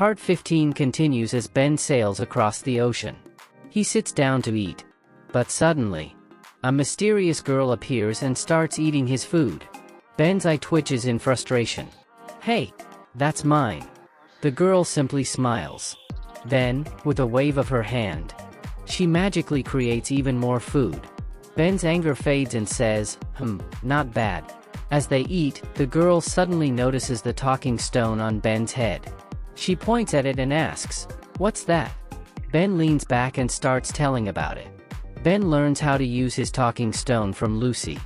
Part 15 continues as Ben sails across the ocean. He sits down to eat. But suddenly, a mysterious girl appears and starts eating his food. Ben's eye twitches in frustration. "Hey, that's mine." The girl simply smiles. Then, with a wave of her hand, she magically creates even more food. Ben's anger fades and says, not bad. As they eat, the girl suddenly notices the talking stone on Ben's head. She points at it and asks, "What's that?" Ben leans back and starts telling about it. Ben learns how to use his talking stone from Lucy.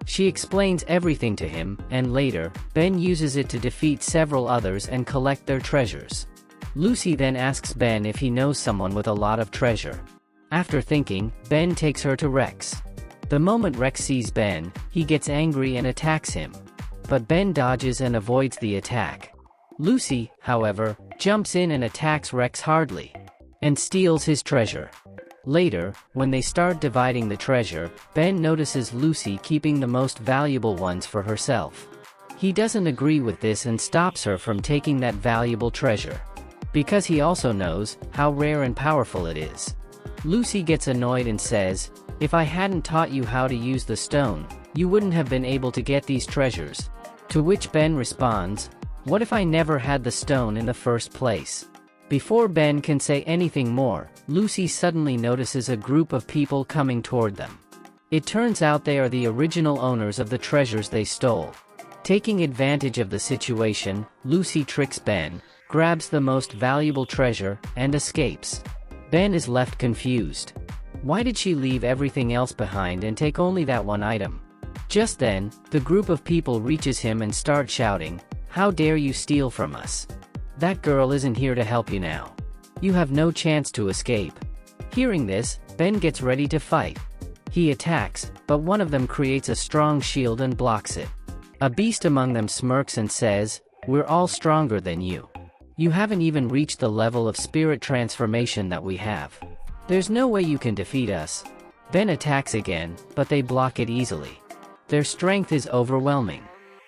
She explains everything to him, and later, Ben uses it to defeat several others and collect their treasures. Lucy then asks Ben if he knows someone with a lot of treasure. After thinking, Ben takes her to Rex. The moment Rex sees Ben, he gets angry and attacks him. But Ben dodges and avoids the attack. Lucy, however, jumps in and attacks Rex hardly, and steals his treasure. Later, when they start dividing the treasure, Ben notices Lucy keeping the most valuable ones for herself. He doesn't agree with this and stops her from taking that valuable treasure, because he also knows how rare and powerful it is. Lucy gets annoyed and says, "If I hadn't taught you how to use the stone, you wouldn't have been able to get these treasures." To which Ben responds, "What if I never had the stone in the first place?" Before Ben can say anything more, Lucy suddenly notices a group of people coming toward them. It turns out they are the original owners of the treasures they stole. Taking advantage of the situation, Lucy tricks Ben, grabs the most valuable treasure, and escapes. Ben is left confused. Why did she leave everything else behind and take only that one item? Just then, the group of people reaches him and start shouting, "How dare you steal from us? That girl isn't here to help you now. You have no chance to escape." Hearing this, Ben gets ready to fight. He attacks, but one of them creates a strong shield and blocks it. A beast among them smirks and says, "We're all stronger than you. You haven't even reached the level of spirit transformation that we have. There's no way you can defeat us." Ben attacks again, but they block it easily. Their strength is overwhelming.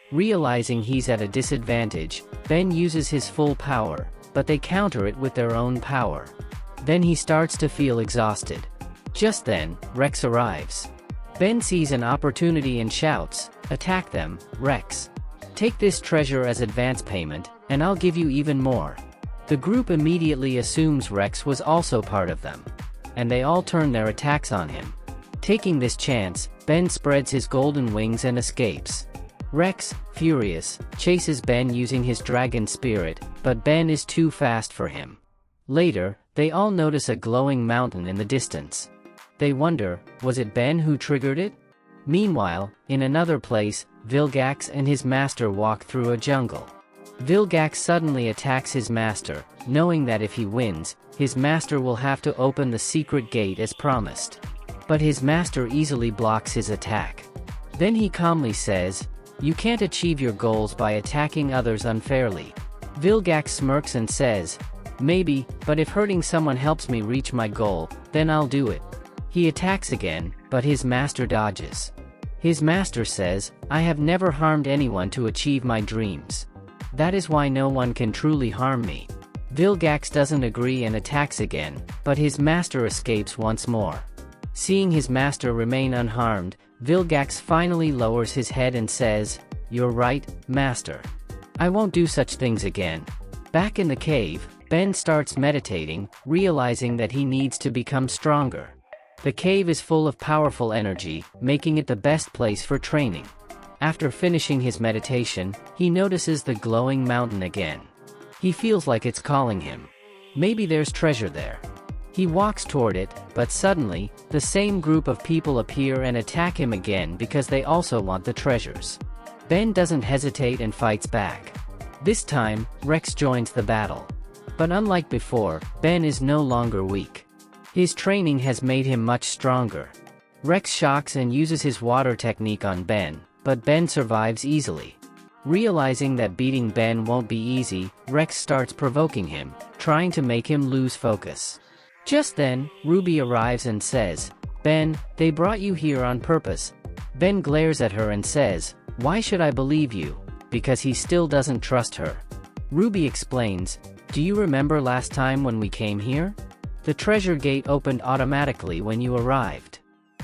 Realizing he's at a disadvantage, Ben uses his full power, but they counter it with their own power. Then he starts to feel exhausted. Just then, Rex arrives. Ben sees an opportunity and shouts, "Attack them, Rex. Take this treasure as advance payment, and I'll give you even more." The group immediately assumes Rex was also part of them, and they all turn their attacks on him. Taking this chance, Ben spreads his golden wings and escapes. Rex, furious, chases Ben using his dragon spirit, but Ben is too fast for him. Later, they all notice a glowing mountain in the distance. They wonder, was it Ben who triggered it? Meanwhile, in another place, Vilgax and his master walk through a jungle. Vilgax suddenly attacks his master, knowing that if he wins, his master will have to open the secret gate as promised. But his master easily blocks his attack. Then he calmly says, "You can't achieve your goals by attacking others unfairly." Vilgax smirks and says, "Maybe, but if hurting someone helps me reach my goal, then I'll do it." He attacks again, but his master dodges. His master says, "I have never harmed anyone to achieve my dreams. That is why no one can truly harm me." Vilgax doesn't agree and attacks again, but his master escapes once more. Seeing his master remain unharmed, Vilgax finally lowers his head and says, "You're right, master. I won't do such things again." Back in the cave, Ben starts meditating, realizing that he needs to become stronger. The cave is full of powerful energy, making it the best place for training. After finishing his meditation, he notices the glowing mountain again. He feels like it's calling him. Maybe there's treasure there. He walks toward it, but suddenly, the same group of people appear and attack him again because they also want the treasures. Ben doesn't hesitate and fights back. This time, Rex joins the battle. But unlike before, Ben is no longer weak. His training has made him much stronger. Rex shocks and uses his water technique on Ben, but Ben survives easily. Realizing that beating Ben won't be easy, Rex starts provoking him, trying to make him lose focus. Just then, Ruby arrives and says, "Ben, they brought you here on purpose." Ben glares at her and says, "Why should I believe you?" Because he still doesn't trust her. Ruby explains, Do you remember last time when we came here? The treasure gate opened automatically when you arrived.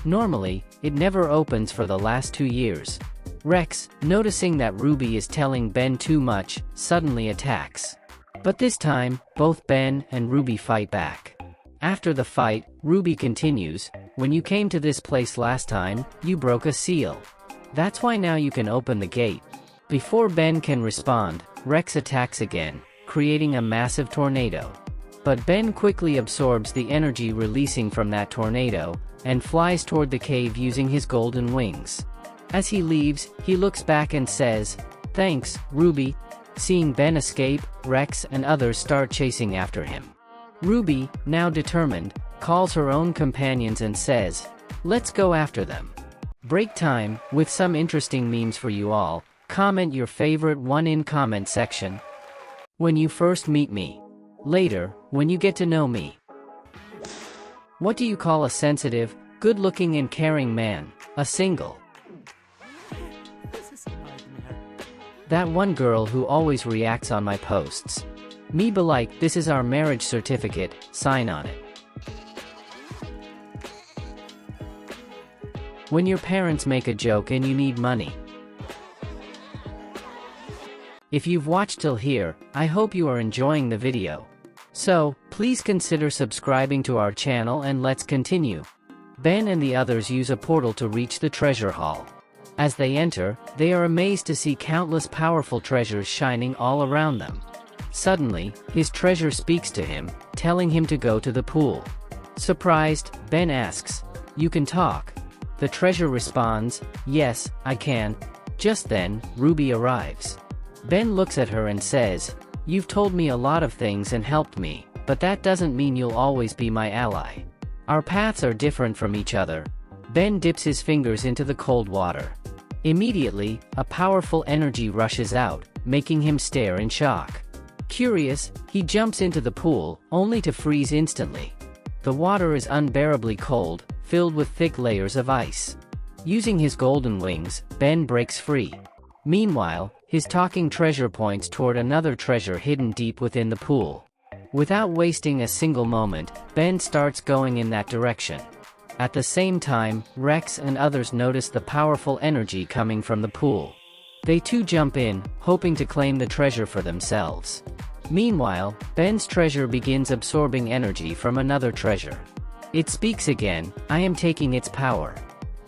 Normally, it never opens for the last 2 years. Rex, noticing that Ruby is telling Ben too much, suddenly attacks. But this time, both Ben and Ruby fight back. After the fight, Ruby continues, "When you came to this place last time, you broke a seal. That's why now you can open the gate." Before Ben can respond, Rex attacks again, creating a massive tornado. But Ben quickly absorbs the energy releasing from that tornado, and flies toward the cave using his golden wings. As he leaves, he looks back and says, "Thanks, Ruby." Seeing Ben escape, Rex and others start chasing after him. Ruby, now determined, calls her own companions and says, "Let's go after them." Break time, with some interesting memes for you all. Comment your favorite one in comment section. When you first meet me. Later, when you get to know me. What do you call a sensitive, good-looking and caring man? A single. That one girl who always reacts on my posts. Me be like, this is our marriage certificate, sign on it. When your parents make a joke and you need money. If you've watched till here, I hope you are enjoying the video. So, please consider subscribing to our channel and let's continue. Ben and the others use a portal to reach the treasure hall. As they enter, they are amazed to see countless powerful treasures shining all around them. Suddenly, his treasure speaks to him, telling him to go to the pool. Surprised, Ben asks, "You can talk?" The treasure responds, "Yes, I can." Just then, Ruby arrives. Ben looks at her and says, "You've told me a lot of things and helped me, but that doesn't mean you'll always be my ally. Our paths are different from each other." Ben dips his fingers into the cold water. Immediately, a powerful energy rushes out, making him stare in shock. Curious, he jumps into the pool, only to freeze instantly. The water is unbearably cold, filled with thick layers of ice. Using his golden wings, Ben breaks free. Meanwhile, his talking treasure points toward another treasure hidden deep within the pool. Without wasting a single moment, Ben starts going in that direction. At the same time, Rex and others notice the powerful energy coming from the pool. They too jump in, hoping to claim the treasure for themselves. Meanwhile, Ben's treasure begins absorbing energy from another treasure. It speaks again, "I am taking its power.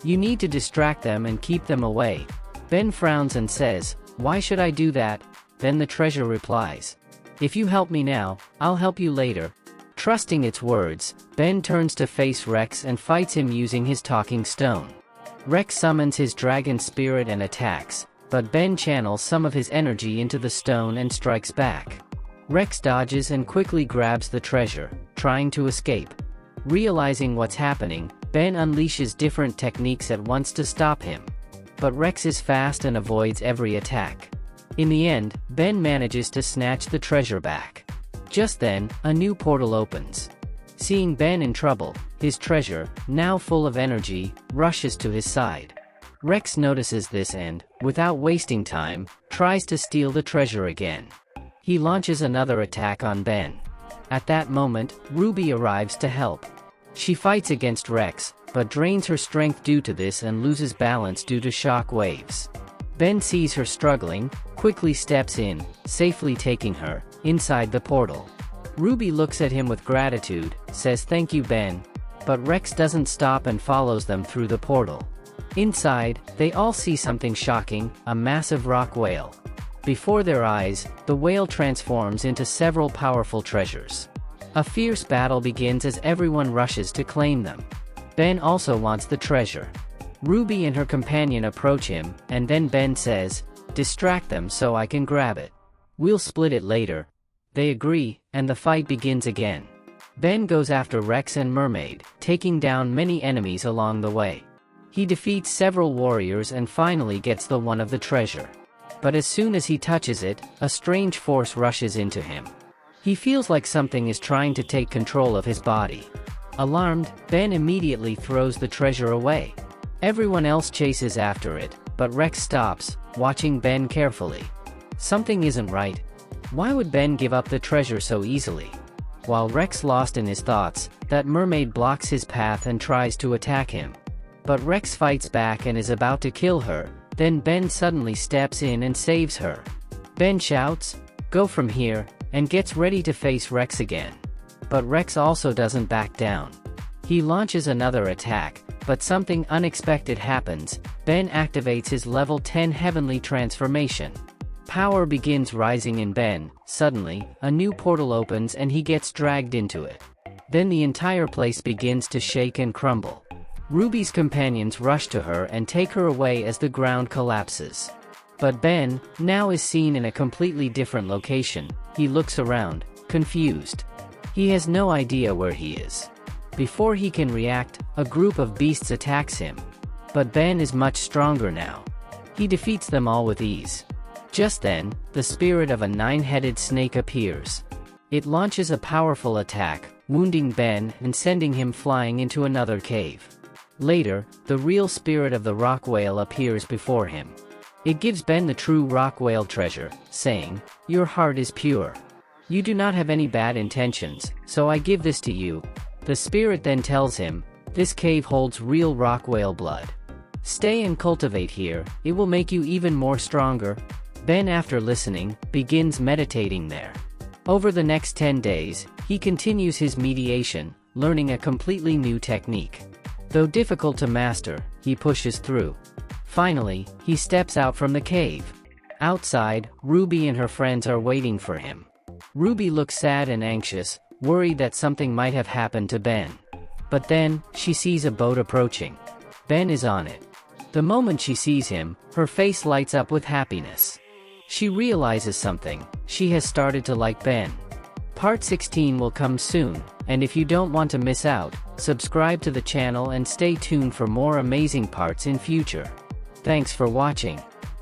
You need to distract them and keep them away." Ben frowns and says, "Why should I do that?" Then the treasure replies, "If you help me now, I'll help you later." Trusting its words, Ben turns to face Rex and fights him using his talking stone. Rex summons his dragon spirit and attacks, but Ben channels some of his energy into the stone and strikes back. Rex dodges and quickly grabs the treasure, trying to escape. Realizing what's happening, Ben unleashes different techniques at once to stop him. But Rex is fast and avoids every attack. In the end, Ben manages to snatch the treasure back. Just then, a new portal opens. Seeing Ben in trouble, his treasure, now full of energy, rushes to his side. Rex notices this and, without wasting time, tries to steal the treasure again. He launches another attack on Ben. At that moment, Ruby arrives to help. She fights against Rex, but drains her strength due to this and loses balance due to shock waves. Ben sees her struggling, quickly steps in, safely taking her inside the portal. Ruby looks at him with gratitude, says thank you Ben, but Rex doesn't stop and follows them through the portal. Inside, they all see something shocking, a massive rock whale. Before their eyes, the whale transforms into several powerful treasures. A fierce battle begins as everyone rushes to claim them. Ben also wants the treasure. Ruby and her companion approach him, and then Ben says, "Distract them so I can grab it. We'll split it later." They agree, and the fight begins again. Ben goes after Rex and Mermaid, taking down many enemies along the way. He defeats several warriors and finally gets the one of the treasure. But as soon as he touches it, a strange force rushes into him. He feels like something is trying to take control of his body. Alarmed, Ben immediately throws the treasure away. Everyone else chases after it, but Rex stops, watching Ben carefully. Something isn't right. Why would Ben give up the treasure so easily? While Rex lost in his thoughts, that mermaid blocks his path and tries to attack him. But Rex fights back and is about to kill her, then Ben suddenly steps in and saves her. Ben shouts, "Go from here," and gets ready to face Rex again. But Rex also doesn't back down. He launches another attack, but something unexpected happens. Ben activates his level 10 heavenly transformation. Power begins rising in Ben. Suddenly, a new portal opens and he gets dragged into it. Then the entire place begins to shake and crumble. Ruby's companions rush to her and take her away as the ground collapses. But Ben, now is seen in a completely different location. He looks around, confused. He has no idea where he is. Before he can react, a group of beasts attacks him. But Ben is much stronger now. He defeats them all with ease. Just then, the spirit of a 9-headed snake appears. It launches a powerful attack, wounding Ben and sending him flying into another cave. Later, the real spirit of the rock whale appears before him. It gives Ben the true rock whale treasure, saying, "Your heart is pure. You do not have any bad intentions, so I give this to you." The spirit then tells him, "This cave holds real rock whale blood. Stay and cultivate here, it will make you even more stronger." Ben, after listening, begins meditating there. Over the next 10 days, he continues his meditation, learning a completely new technique. Though difficult to master, he pushes through. Finally, he steps out from the cave. Outside, Ruby and her friends are waiting for him. Ruby looks sad and anxious, worried that something might have happened to Ben. But then, she sees a boat approaching. Ben is on it. The moment she sees him, her face lights up with happiness. She realizes something. She has started to like Ben. Part 16 will come soon, and if you don't want to miss out, subscribe to the channel and stay tuned for more amazing parts in future. Thanks for watching.